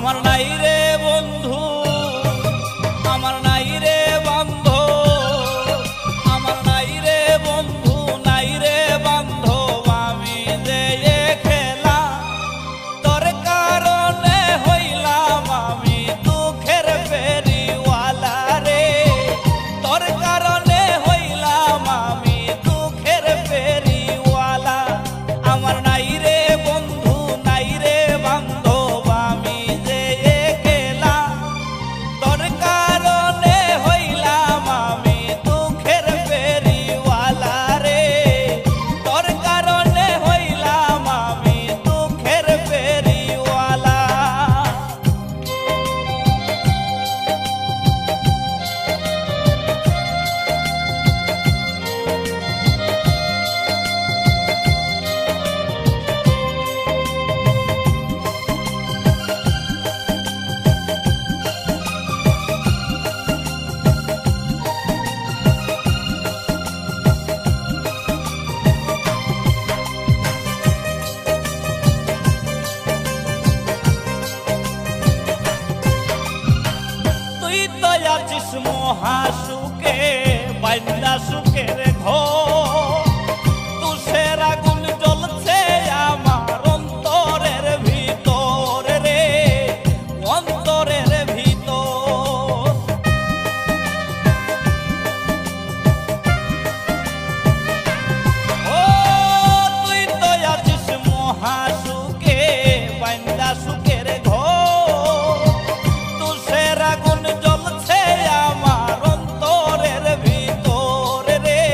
আমার নাই রে বন্ধু, আমার নাই রে বান্ধব, আমার নাই রে বন্ধু, নাই রে বান্ধব। আমি যে খেলা তোর কারণে হইলাম আমি দুঃখের ফেরিওয়ালা রে, তোর কারণে হইলাম আমি দুঃখের ফেরিওয়ালা। আমার নাই রে বন্ধু, নাই রে বান্ধব, আমি যে খেলা তোর কারণে হইলাম আমি দুঃখের ফেরিওয়ালা রে, তোর কারণে হইলাম আমি দুঃখের ফেরিওয়ালা। তুই তো আছিস মহাসুখে বাইন্দা সুখের ঘর, তুষের আগুন জ্বলছে আমার অন্তরের ভিতর রে, অন্তরের ভিতর। ও তুই তো আছিস মহাসুখে বাইন্দা সুখের ঘর, তুষের আগুন জ্বলছে আমার অন্তরের ভিতর রে,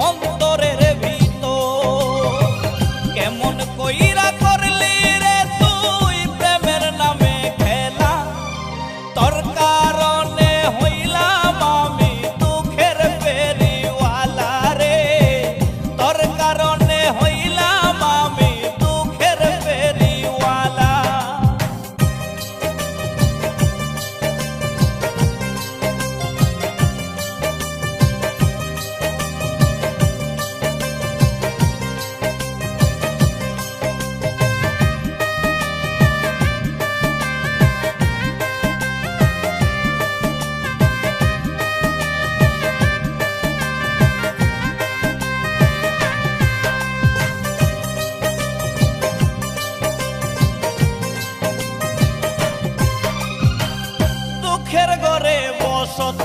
অন্তরের ভিতর। কেমন কইরা করলি রে তুই প্রেমের নামে খেলা, তোর কারণে হইলাম আমি দুঃখের ফেরিওয়ালা রে, তোর কারণে হইলাম আমি দুঃখের ফেরিওয়ালা। দুঃখের ঘরে বসত